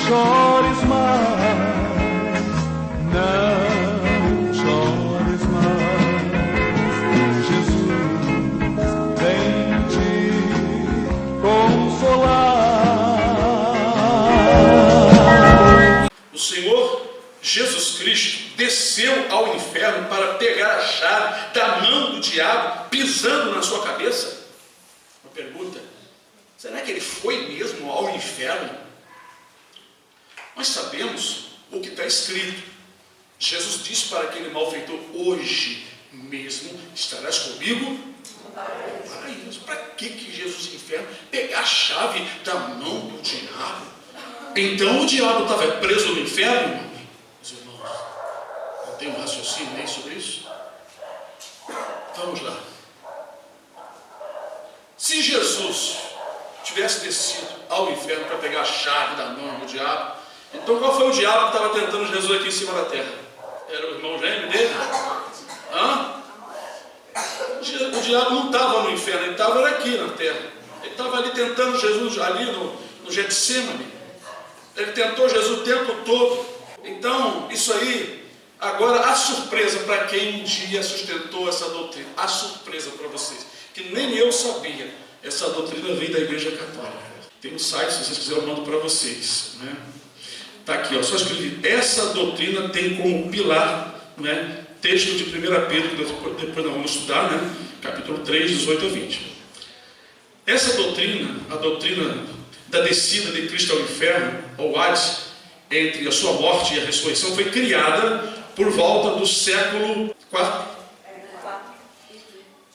chores mais, não chores mais. Jesus vem te consolar. O Senhor Jesus Cristo desceu ao inferno para pegar a chave da mão do diabo pisando na sua cabeça? Uma pergunta: será que ele foi mesmo ao inferno? Nós sabemos o que está escrito. Jesus disse para aquele malfeitor: hoje mesmo estarás comigo. Para que Jesus no inferno pegar a chave da mão do diabo? Então o diabo estava preso no inferno? Meus irmãos, não tem um raciocínio nem sobre isso? Vamos lá. Se Jesus tivesse descido ao inferno para pegar a chave da mão do diabo, então qual foi o diabo que estava tentando Jesus aqui em cima da terra? Era o irmão gêmeo dele? Hã? O diabo não estava no inferno, ele estava aqui na terra. Ele estava ali tentando Jesus, ali no Getsêmani. Ele tentou Jesus o tempo todo. Então, isso aí, agora a surpresa para quem um dia sustentou essa doutrina, a surpresa para vocês, que nem eu sabia, essa doutrina veio da Igreja Católica. Tem um site, se vocês quiserem eu mando para vocês, né? Está aqui, ó, só escrevi: essa doutrina tem como pilar, né, texto de 1 Pedro, depois nós vamos estudar, né, capítulo 3, 18 a 20. Essa doutrina, a doutrina da descida de Cristo ao inferno, ao Hades, entre a sua morte e a ressurreição, foi criada por volta do século IV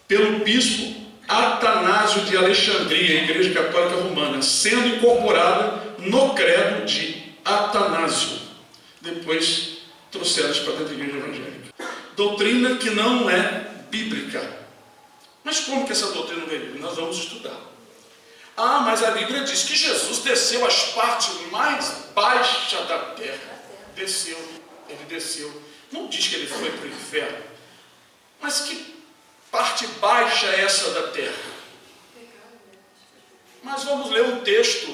pelo bispo Atanásio de Alexandria, Igreja Católica Romana, sendo incorporada no credo de Atanásio. Depois trouxeram para dentro da Igreja Evangélica. Doutrina que não é bíblica. Mas como que essa doutrina não é bíblica? Nós vamos estudar. Ah, mas a Bíblia diz que Jesus desceu às partes mais baixas da terra. Desceu, ele desceu. Não diz que ele foi para o inferno. Mas que parte baixa é essa da terra? Mas vamos ler um texto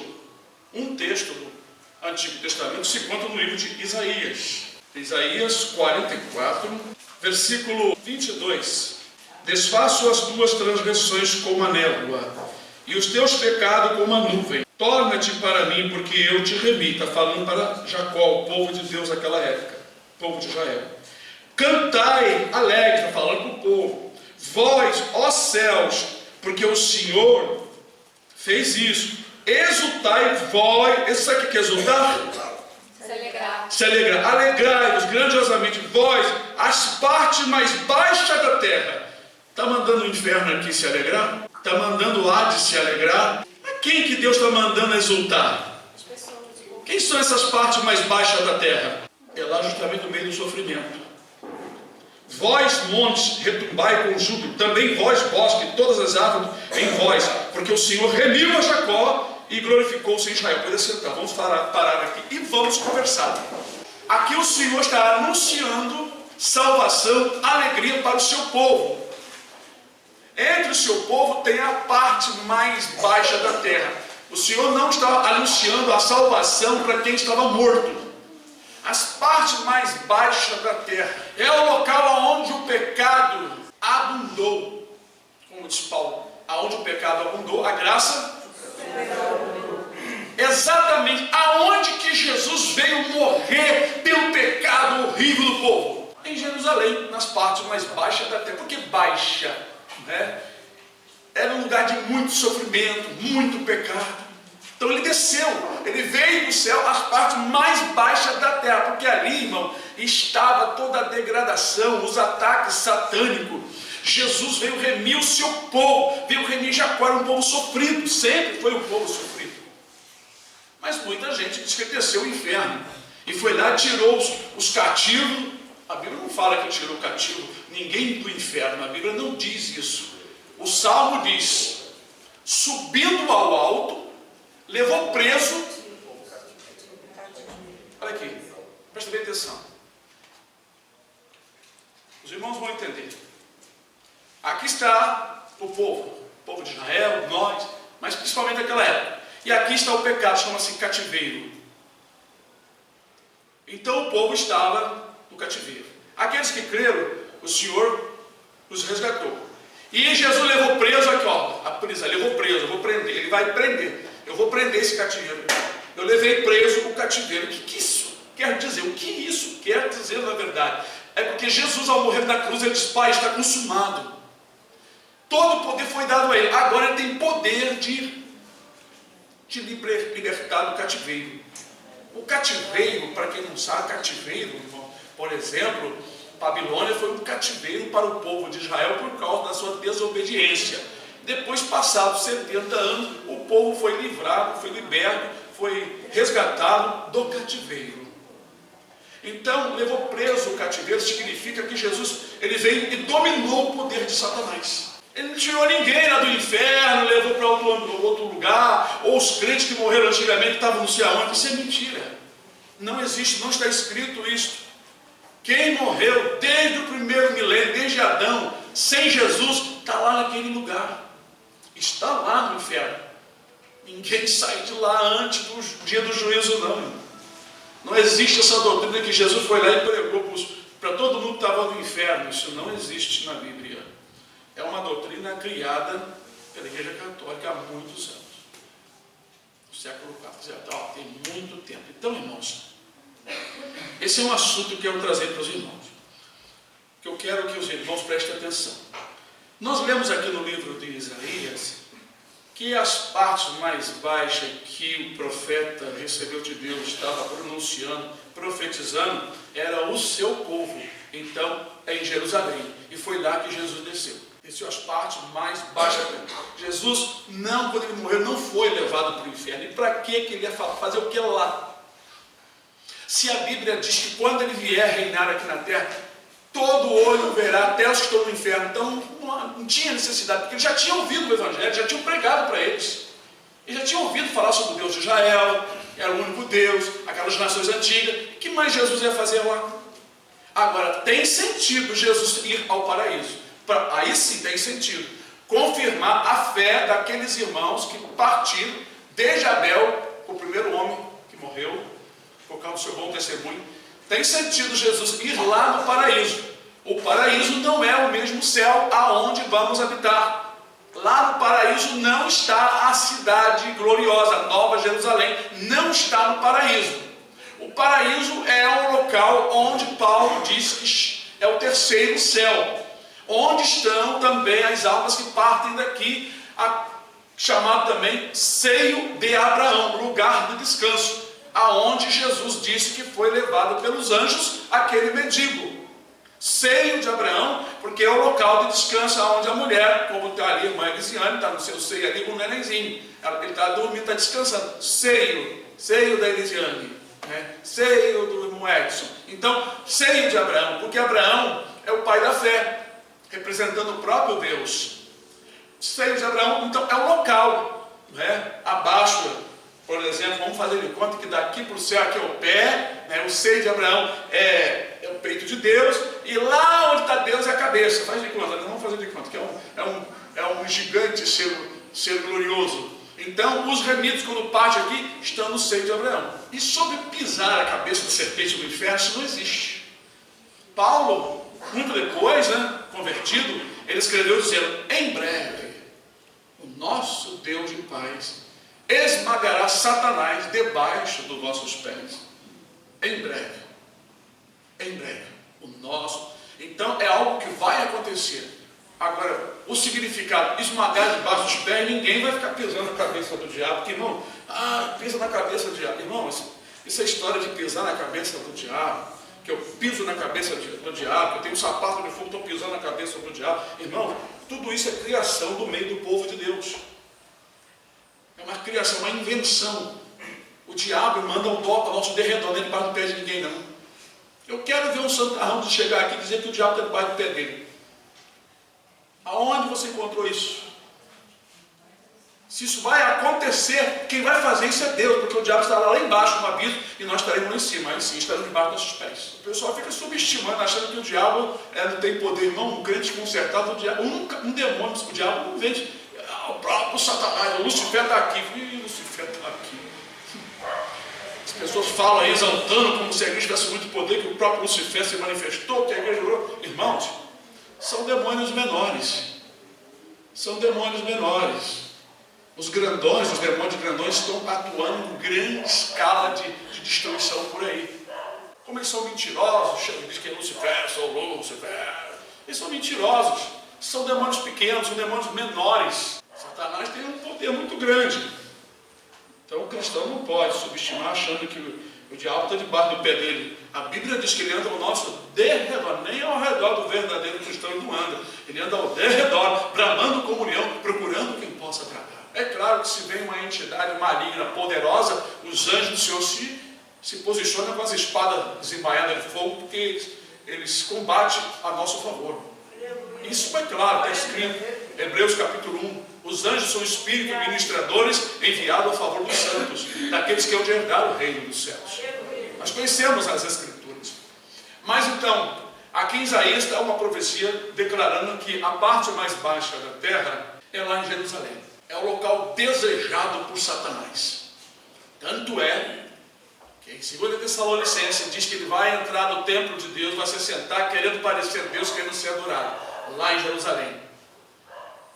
do Antigo Testamento, se encontra no livro de Isaías. Isaías 44, versículo 22. Desfaço as tuas transgressões como a névoa, e os teus pecados como a nuvem. Torna-te para mim, porque eu te remi. Está falando para Jacó, o povo de Deus naquela época, o povo de Israel. Cantai alegre, está falando para o povo. Vós, ó céus, porque o Senhor fez isso. Exultai vós. Sabe o que é exultar? Se alegrar. Se alegrar. Alegrai-vos grandiosamente, vós, as partes mais baixas da terra. Está mandando o inferno aqui se alegrar? Está mandando o Hades se alegrar? A quem que Deus está mandando exultar? Quem são essas partes mais baixas da terra? É lá justamente no meio do sofrimento. Vós, montes, retumbai com júbilo, também vós, bosque, todas as árvores em vós, porque o Senhor remiu a Jacó e glorificou-se em Israel. Pode sentar, vamos parar aqui e vamos conversar. Aqui o Senhor está anunciando salvação, alegria para o seu povo. Entre o seu povo tem a parte mais baixa da terra. O Senhor não está anunciando a salvação para quem estava morto. As partes mais baixas da terra é o local onde o pecado abundou. Como diz Paulo, aonde o pecado abundou, a graça. Exatamente aonde que Jesus veio morrer pelo pecado horrível do povo? Em Jerusalém, nas partes mais baixas da terra. Por que baixa? Né? Era um lugar de muito sofrimento, muito pecado. Então ele desceu, ele veio do céu às partes mais baixas da terra, porque ali, irmão, estava toda a degradação, os ataques satânicos. Jesus veio remir o seu povo, veio remir Jacó, era um povo sofrido, sempre foi um povo sofrido. Mas muita gente diz que ele desceu ao inferno e foi lá e tirou os cativos. A Bíblia não fala que tirou o cativo ninguém do inferno, a Bíblia não diz isso. O Salmo diz: subindo ao alto, levou preso. Olha aqui, presta bem atenção. Os irmãos vão entender. Aqui está o povo de Israel, nós, mas principalmente naquela época. E aqui está o pecado, chama-se cativeiro. Então o povo estava no cativeiro. Aqueles que creram, o Senhor os resgatou. E Jesus levou preso aqui, ó, a prisão, levou preso, eu vou prender, ele vai prender, eu vou prender esse cativeiro. Eu levei preso o cativeiro. O que isso quer dizer? O que isso quer dizer na verdade? É porque Jesus, ao morrer na cruz, ele diz: Pai, está consumado. Todo o poder foi dado a ele. Agora ele tem poder de te libertar do cativeiro. O cativeiro, para quem não sabe, cativeiro, irmão, por exemplo, Babilônia foi um cativeiro para o povo de Israel por causa da sua desobediência. Depois, passados 70 anos, o povo foi livrado, foi liberto, foi resgatado do cativeiro. Então, levou preso o cativeiro, significa que Jesus, ele veio e dominou o poder de Satanás. Ele não tirou ninguém lá do inferno, levou para outro lugar, ou os crentes que morreram antigamente estavam não sei aonde. Isso é mentira. Não existe, não está escrito isso. Quem morreu desde o primeiro milênio, desde Adão, sem Jesus, está lá naquele lugar. Está lá no inferno. Ninguém sai de lá antes do dia do juízo, não. Não existe essa doutrina que Jesus foi lá e pregou para todo mundo que estava no inferno. Isso não existe na Bíblia. É uma doutrina criada pela Igreja Católica há muitos anos. No século IV, tem muito tempo. Então, irmãos, esse é um assunto que eu quero trazer para os irmãos. Que eu quero que os irmãos prestem atenção. Nós lemos aqui no livro de Isaías que as partes mais baixas que o profeta recebeu de Deus estava pronunciando, profetizando, era o seu povo. Então, é em Jerusalém. E foi lá que Jesus desceu. Desceu as partes mais baixas. Jesus, não, quando ele morreu, não foi levado para o inferno. E para que ele ia fazer o que lá? Se a Bíblia diz que quando ele vier reinar aqui na terra, todo olho verá, até os que estão no inferno. Então não tinha necessidade, porque eles já tinham ouvido o Evangelho, já tinham pregado para eles. Eles já tinham ouvido falar sobre o Deus de Israel, era o único Deus, aquelas nações antigas. O que mais Jesus ia fazer lá? Agora, tem sentido Jesus ir ao paraíso. Aí sim tem sentido. Confirmar a fé daqueles irmãos que partiram desde Abel, o primeiro homem que morreu, por causa do seu bom testemunho. Tem sentido Jesus ir lá no paraíso. O paraíso não é o mesmo céu aonde vamos habitar. Lá no paraíso não está a cidade gloriosa, Nova Jerusalém. Não está no paraíso. O paraíso é um local onde Paulo diz que é o terceiro céu. Onde estão também as almas que partem daqui, chamado também seio de Abraão, lugar de descanso. Aonde Jesus disse que foi levado pelos anjos aquele mendigo. Seio de Abraão, porque é o local de descanso onde a mulher, como está ali a irmã Elisiane, está no seu seio ali com um nenenzinho. Ele está dormindo, está descansando. Seio da Elisiane, né? Seio do irmão Edson. Então, seio de Abraão, porque Abraão é o pai da fé, representando o próprio Deus. Seio de Abraão, então, é um local, né? Abaixo, por exemplo, vamos fazer de conta que daqui para o céu aqui é o pé, né? O seio de Abraão é o peito de Deus, e lá onde está Deus é a cabeça. Faz de conta, não vamos fazer de conta, que é um gigante ser glorioso. Então, os remidos, quando partem aqui, estão no seio de Abraão. E sobre pisar a cabeça da serpente no inferno, isso não existe. Paulo, muito depois, né, convertido, ele escreveu dizendo: em breve, o nosso Deus de paz esmagará Satanás debaixo dos vossos pés. Em breve. Em breve. O nosso. Então é algo que vai acontecer. Agora, o significado, esmagar debaixo dos pés, ninguém vai ficar pisando na cabeça do diabo, porque, irmão, pisa na cabeça do diabo. Irmão, essa história de pisar na cabeça do diabo, que eu piso na cabeça do diabo, que eu tenho um sapato de fogo, estou pisando na cabeça do diabo. Irmão, tudo isso é criação do meio do povo de Deus. É uma criação, uma invenção. O diabo manda um toque ao nosso derredor, nem debaixo do pé de ninguém, não. Eu quero ver um santarrão de chegar aqui e dizer que o diabo está debaixo do pé dele. Aonde você encontrou isso? Se isso vai acontecer, quem vai fazer isso é Deus, porque o diabo estará lá embaixo no abismo e nós estaremos lá em cima, aí sim, estaremos debaixo dos nossos pés. O pessoal fica subestimando, achando que o diabo não tem poder. Irmão, um crente consertado, o diabo, um demônio, o diabo não vende. O próprio Satanás, o Lucifer está aqui. Lucifer está aqui. pessoas falam aí exaltando como se a igreja tivesse muito poder, que o próprio Lucifer se manifestou, que a igreja orou. Irmãos, são demônios menores. São demônios menores. Os grandões, os demônios grandões estão atuando em grande escala de destruição por aí. Como eles são mentirosos, diz que é Lucifer, sou Lucifer. Eles são mentirosos. São demônios pequenos, são demônios menores. Satanás tem um poder muito grande. Então o cristão não pode subestimar achando que o diabo está debaixo do pé dele. A Bíblia diz que ele anda ao nosso derredor, nem ao redor do verdadeiro cristão ele não anda. Ele anda ao derredor, bramando comunhão, procurando quem possa agradar. É claro que se vem uma entidade maligna, poderosa, os anjos do Senhor se posicionam com as espadas desembaiadas de fogo, porque eles combatem a nosso favor. Isso é claro, está escrito. Hebreus capítulo 1. Os anjos são espíritos ministradores enviados a favor dos santos, daqueles que hão de herdar o reino dos céus. Nós conhecemos as Escrituras. Mas então, aqui em Isaías está uma profecia declarando que a parte mais baixa da terra é lá em Jerusalém. É o local desejado por Satanás. Tanto é que em 2 Tessalonicenses diz que ele vai entrar no templo de Deus, vai se sentar querendo parecer Deus, querendo ser adorado, lá em Jerusalém.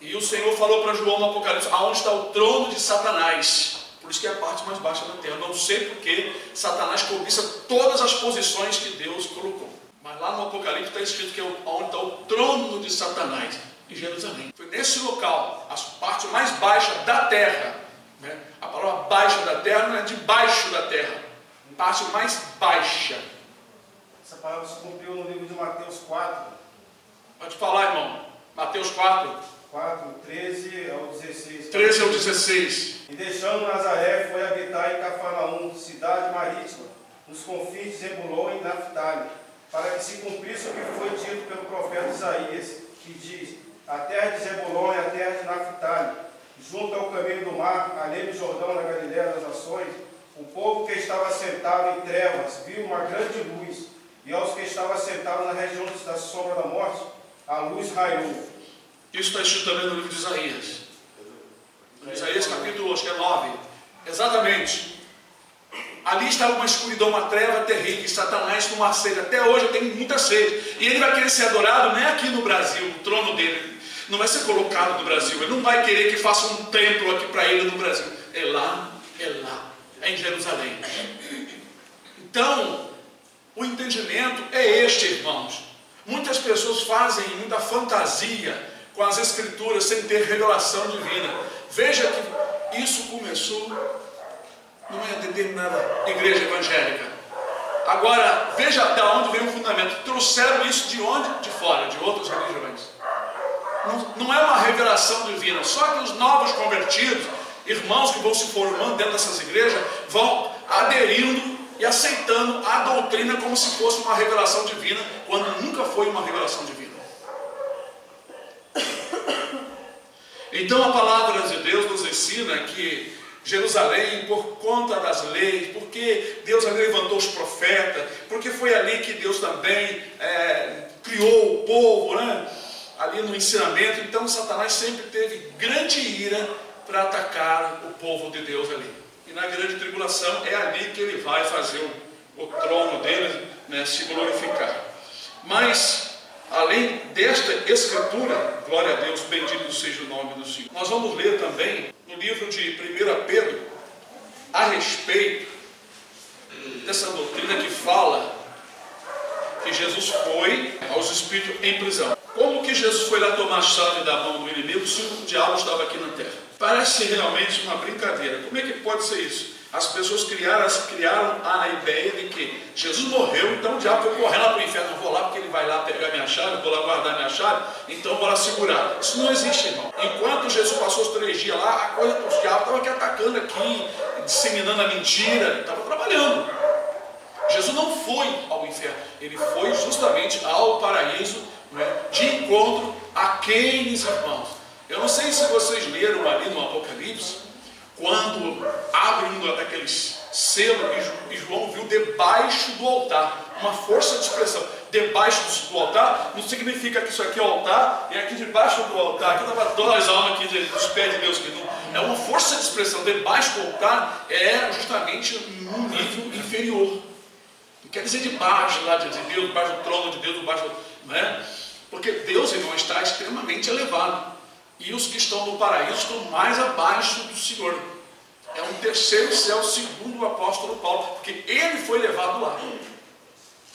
E o Senhor falou para João no Apocalipse, aonde está o trono de Satanás. Por isso que é a parte mais baixa da terra. Não sei porque Satanás cobiça todas as posições que Deus colocou. Mas lá no Apocalipse está escrito que é onde está o trono de Satanás, em Jerusalém. Foi nesse local, a parte mais baixa da terra. Né? A palavra baixa da terra não é de baixo da terra. Parte mais baixa. Essa palavra se cumpriu no livro de Mateus 4. Pode falar, irmão. Mateus 4. 13 ao 16. 13 ao 16. E deixando Nazaré, foi habitar em Cafarnaum, cidade marítima, nos confins de Zebulon e Naphtali, para que se cumprisse o que foi dito pelo profeta Isaías, que diz: a terra de Zebulon é a terra de Naphtali, junto ao caminho do mar, além do Jordão, na Galiléia das Nações, o povo que estava sentado em trevas viu uma grande luz, e aos que estavam sentados na região da sombra da morte, a luz raiou. Isso está escrito também no livro de Isaías. Isaías capítulo, acho que é 9. Exatamente. Ali está uma escuridão, uma treva terrível. Satanás numa sede. Até hoje tem muita sede. E ele vai querer ser adorado, não é aqui no Brasil, o trono dele. Não vai ser colocado no Brasil. Ele não vai querer que faça um templo aqui para ele no Brasil. É lá, é em Jerusalém. Então, o entendimento é este, irmãos. Muitas pessoas fazem muita fantasia com as Escrituras sem ter revelação divina. Veja que isso começou numa determinada igreja evangélica. Agora, veja de onde vem o fundamento. Trouxeram isso de onde? De fora, de outras religiões. Não é uma revelação divina. Só que os novos convertidos, irmãos que vão se formando dentro dessas igrejas, vão aderindo e aceitando a doutrina como se fosse uma revelação divina, quando nunca foi uma revelação divina. Então a palavra de Deus nos ensina que Jerusalém, por conta das leis, porque Deus ali levantou os profetas, porque foi ali que Deus também criou o povo, né? Ali no ensinamento. Então Satanás sempre teve grande ira para atacar o povo de Deus ali. E na grande tribulação é ali que ele vai fazer o trono dele, né, se glorificar. Mas, além desta escritura, glória a Deus, bendito seja o nome do Senhor. Nós vamos ler também no livro de 1 Pedro, a respeito dessa doutrina que fala que Jesus foi aos espíritos em prisão. Como que Jesus foi lá tomar a chave da mão do inimigo se o diabo estava aqui na terra? Parece realmente uma brincadeira. Como é que pode ser isso? As pessoas criaram a ideia de que Jesus morreu, então o diabo foi correr lá para o inferno. Eu vou lá porque ele vai lá pegar minha chave, eu vou lá guardar minha chave, então eu vou lá segurar. Isso não existe, irmão. Enquanto Jesus passou os 3 dias lá, os diabos estavam aqui atacando aqui, disseminando a mentira, estava trabalhando. Jesus não foi ao inferno, ele foi justamente ao paraíso, né, de encontro àqueles irmãos. Eu não sei se vocês leram ali no Apocalipse, quando abre um daqueles selos e João viu debaixo do altar uma força de expressão. debaixo do altar, não significa que isso aqui é o altar, e aqui debaixo do altar, aqui estava 2 almas aqui dos pés de Deus, que não, é uma força de expressão. Debaixo do altar é justamente um nível inferior. Não quer dizer debaixo lá de Deus, debaixo do trono de Deus, debaixo do, não é? Porque Deus, irmão, está extremamente elevado. E os que estão no paraíso estão mais abaixo do Senhor. É um terceiro céu, segundo o apóstolo Paulo, porque ele foi levado lá.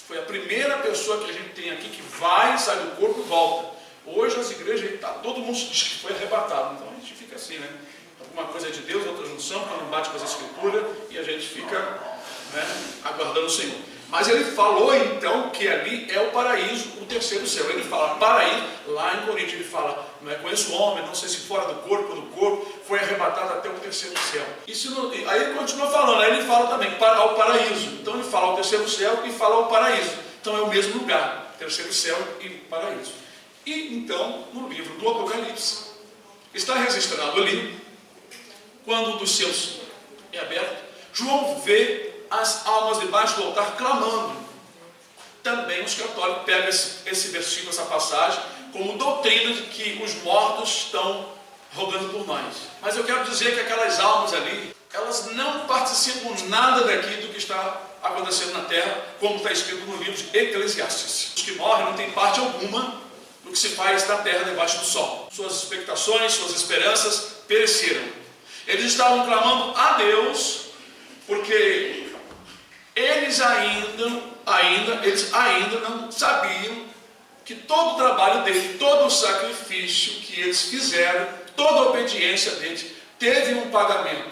Foi a primeira pessoa que a gente tem aqui que vai, sai do corpo e volta. Hoje as igrejas, todo mundo diz que foi arrebatado. Então a gente fica assim, né? Alguma coisa é de Deus, outra não são, quando bate com as escrituras, e a gente fica, né, aguardando o Senhor. Mas ele falou então que ali é o paraíso, o terceiro céu. Ele fala paraíso, lá em Coríntios ele fala, não é, conheço o homem, não sei se fora do corpo ou do corpo, foi arrebatado até o terceiro céu. Aí ele continua falando, aí ele fala também ao paraíso. Então ele fala ao terceiro céu e fala ao paraíso. Então é o mesmo lugar, terceiro céu e paraíso. E então, no livro do Apocalipse, está registrado ali, quando um dos seus é aberto, João vê as almas debaixo do altar clamando. Também os católicos pegam esse versículo, essa passagem, como doutrina de que os mortos estão rogando por nós. Mas eu quero dizer que aquelas almas ali, elas não participam nada daqui do que está acontecendo na terra, como está escrito no livro de Eclesiastes. Os que morrem não têm parte alguma do que se faz na terra debaixo do sol. Suas expectações, suas esperanças pereceram. Eles estavam clamando a Deus, porque eles ainda não sabiam que todo o trabalho deles, todo o sacrifício que eles fizeram, toda a obediência deles, teve um pagamento,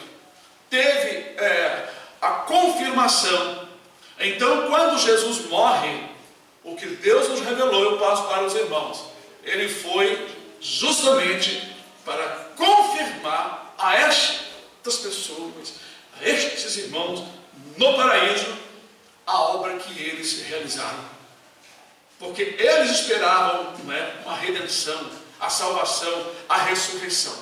teve a confirmação. Então, quando Jesus morre, o que Deus nos revelou, eu passo para os irmãos, ele foi justamente para confirmar a estas pessoas, a estes irmãos, no paraíso, a obra que eles realizaram. Porque eles esperavam, não é, uma redenção, a salvação, a ressurreição.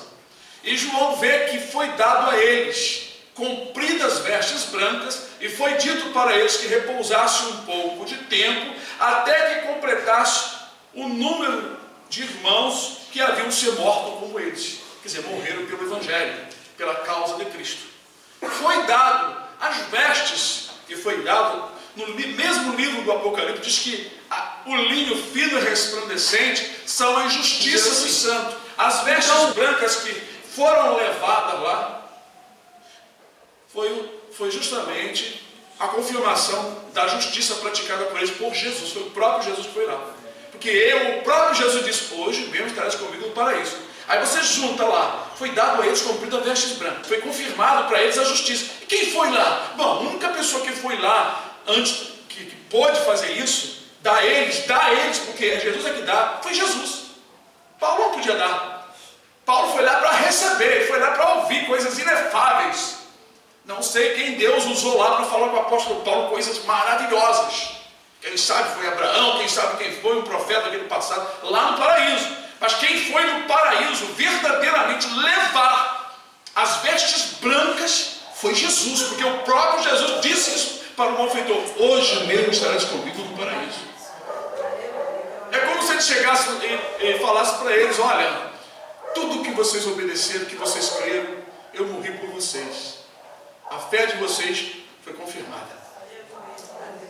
E João vê que foi dado a eles compridas vestes brancas, e foi dito para eles que repousassem um pouco de tempo, até que completasse o número de irmãos que haviam sido mortos como eles. Quer dizer, morreram pelo Evangelho, pela causa de Cristo. Foi dado as vestes, que foi dado no mesmo livro do Apocalipse, diz que o linho fino e resplandecente são a justiça do santo. As vestes brancas que foram levadas lá foi justamente a confirmação da justiça praticada por eles, por Jesus. Foi o próprio Jesus que foi lá. Porque o próprio Jesus disse, hoje mesmo estarás comigo no paraíso. Aí você junta lá, foi dado a eles cumprido a vestes brancas, foi confirmado para eles a justiça. E quem foi lá? Bom, a única pessoa que foi lá antes, que pôde fazer isso, dá a eles, porque é Jesus é que dá, foi Jesus. Paulo não podia dar. Paulo foi lá para receber, foi lá para ouvir coisas inefáveis. Não sei quem Deus usou lá para falar com o apóstolo Paulo coisas maravilhosas. Quem sabe foi Abraão, quem sabe quem foi um profeta aqui no passado, lá no paraíso. Mas quem foi no paraíso verdadeiramente levar as vestes brancas foi Jesus, porque o próprio Jesus disse isso para o malfeitor: hoje mesmo estarás comigo no paraíso. É como se ele chegasse e falasse para eles: olha, tudo que vocês obedeceram, que vocês creram, eu morri por vocês. A fé de vocês foi confirmada.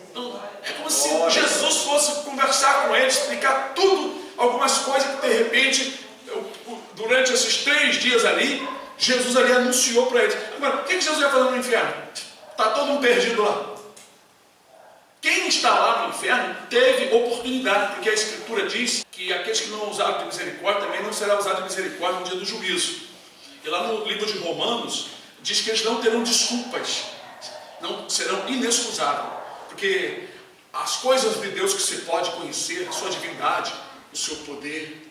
Então, é como se Jesus fosse conversar com eles, explicar tudo, algumas coisas que de repente, durante esses 3 dias ali, Jesus ali anunciou para eles. Agora, o que Jesus ia fazer no inferno? Está todo mundo perdido lá. Quem está lá no inferno teve oportunidade, porque a Escritura diz que aqueles que não usaram de misericórdia também não será usado de misericórdia no dia do juízo. E lá no livro de Romanos, diz que eles não terão desculpas, não serão inexcusáveis, porque as coisas de Deus que você pode conhecer, a sua divindade, o seu poder,